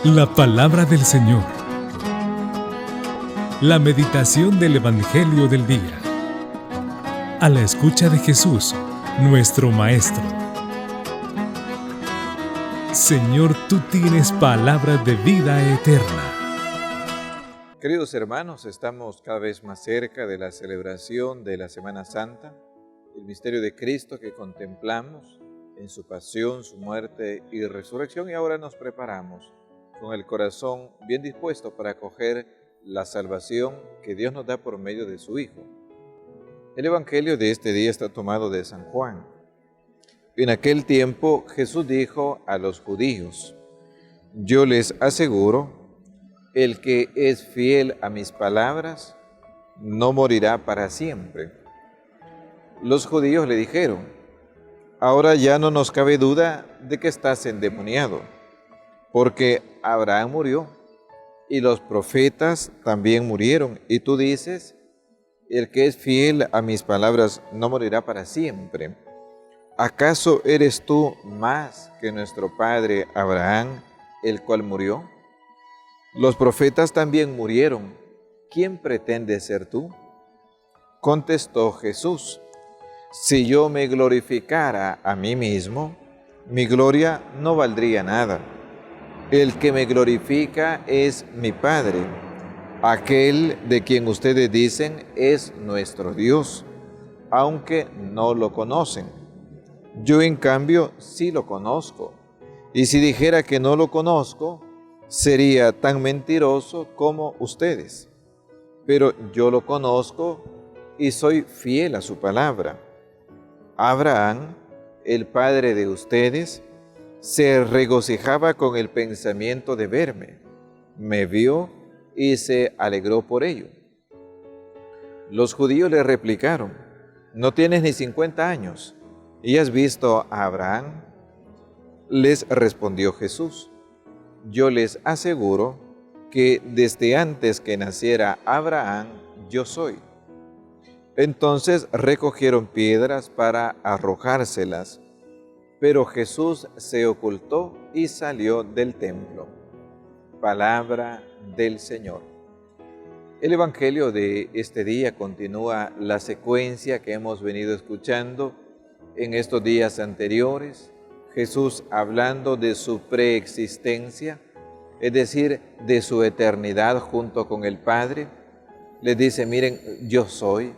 La palabra del Señor. La meditación del Evangelio del día. A la escucha de Jesús, nuestro Maestro. Señor, tú tienes palabras de vida eterna. Queridos hermanos, estamos cada vez más cerca de la celebración de la Semana Santa, el misterio de Cristo que contemplamos en su pasión, su muerte y resurrección, y ahora nos preparamos con el corazón bien dispuesto para acoger la salvación que Dios nos da por medio de su Hijo. El Evangelio de este día está tomado de San Juan. En aquel tiempo Jesús dijo a los judíos: yo les aseguro, el que es fiel a mis palabras no morirá para siempre. Los judíos le dijeron: ahora ya no nos cabe duda de que estás endemoniado, porque Abraham murió y los profetas también murieron, y tú dices: el que es fiel a mis palabras no morirá para siempre. ¿Acaso eres tú más que nuestro padre Abraham, el cual murió? Los profetas también murieron. ¿Quién pretende ser tú? Contestó Jesús: si yo me glorificara a mí mismo, mi gloria no valdría nada. El que me glorifica es mi Padre, aquel de quien ustedes dicen es nuestro Dios, aunque no lo conocen. Yo, en cambio, sí lo conozco, y si dijera que no lo conozco, sería tan mentiroso como ustedes. Pero yo lo conozco y soy fiel a su palabra. Abraham, el padre de ustedes, se regocijaba con el pensamiento de verme. Me vio y se alegró por ello. Los judíos le replicaron: ¿no tienes ni 50 años y has visto a Abraham? Les respondió Jesús: yo les aseguro que desde antes que naciera Abraham, yo soy. Entonces recogieron piedras para arrojárselas, pero Jesús se ocultó y salió del templo. Palabra del Señor. El Evangelio de este día continúa la secuencia que hemos venido escuchando en estos días anteriores. Jesús hablando de su preexistencia, es decir, de su eternidad junto con el Padre. Les dice: miren, yo soy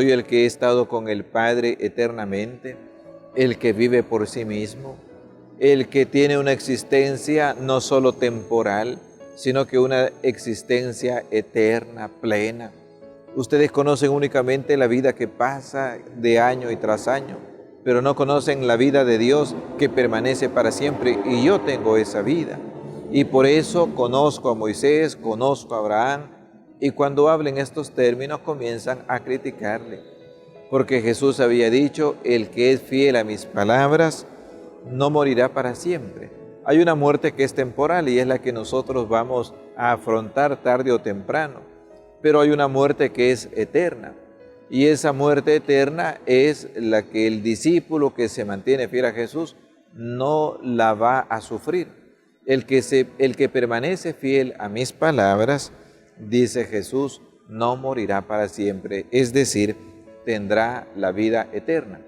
el que he estado con el Padre eternamente, el que vive por sí mismo, el que tiene una existencia no solo temporal, sino que una existencia eterna, plena. Ustedes conocen únicamente la vida que pasa de año y tras año, pero no conocen la vida de Dios que permanece para siempre, y yo tengo esa vida. Y por eso conozco a Moisés, conozco a Abraham, y cuando hablen estos términos comienzan a criticarle. Porque Jesús había dicho: el que es fiel a mis palabras no morirá para siempre. Hay una muerte que es temporal y es la que nosotros vamos a afrontar tarde o temprano. Pero hay una muerte que es eterna. Y esa muerte eterna es la que el discípulo que se mantiene fiel a Jesús no la va a sufrir. El que permanece fiel a mis palabras, dice Jesús, no morirá para siempre. Es decir, tendrá la vida eterna.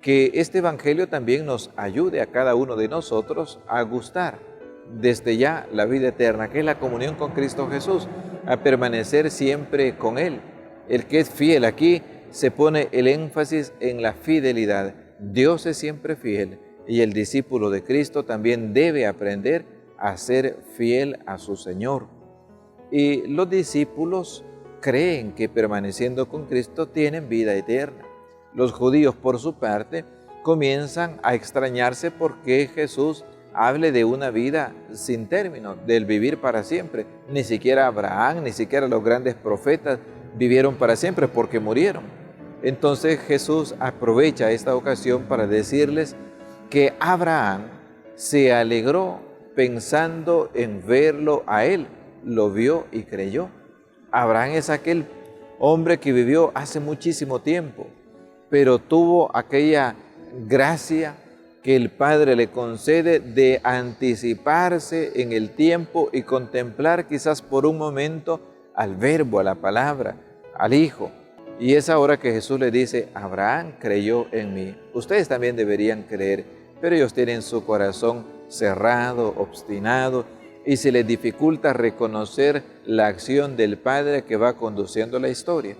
Que este Evangelio también nos ayude a cada uno de nosotros a gustar desde ya la vida eterna, que es la comunión con Cristo Jesús, a permanecer siempre con Él. El que es fiel, aquí se pone el énfasis en la fidelidad. Dios es siempre fiel y el discípulo de Cristo también debe aprender a ser fiel a su Señor. Y los discípulos creen que permaneciendo con Cristo tienen vida eterna. Los judíos, por su parte, comienzan a extrañarse porque Jesús hable de una vida sin término, del vivir para siempre. Ni siquiera Abraham, ni siquiera los grandes profetas vivieron para siempre porque murieron. Entonces Jesús aprovecha esta ocasión para decirles que Abraham se alegró pensando en verlo a él. Lo vio y creyó. Abraham es aquel hombre que vivió hace muchísimo tiempo, pero tuvo aquella gracia que el Padre le concede de anticiparse en el tiempo y contemplar quizás por un momento al Verbo, a la palabra, al Hijo. Y es ahora que Jesús le dice, Abraham creyó en mí. Ustedes también deberían creer, pero ellos tienen su corazón cerrado, obstinado, y se les dificulta reconocer la acción del Padre que va conduciendo la historia.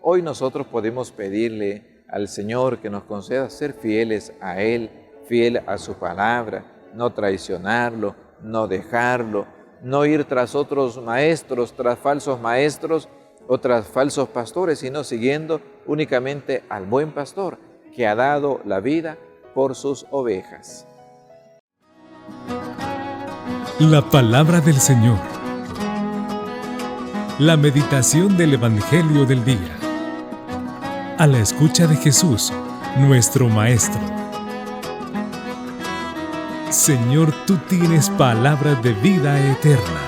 Hoy nosotros podemos pedirle al Señor que nos conceda ser fieles a Él, fiel a su palabra, no traicionarlo, no dejarlo, no ir tras otros maestros, tras falsos maestros o tras falsos pastores, sino siguiendo únicamente al buen pastor que ha dado la vida por sus ovejas. La palabra del Señor. La meditación del Evangelio del día. A la escucha de Jesús, nuestro Maestro. Señor, tú tienes palabras de vida eterna.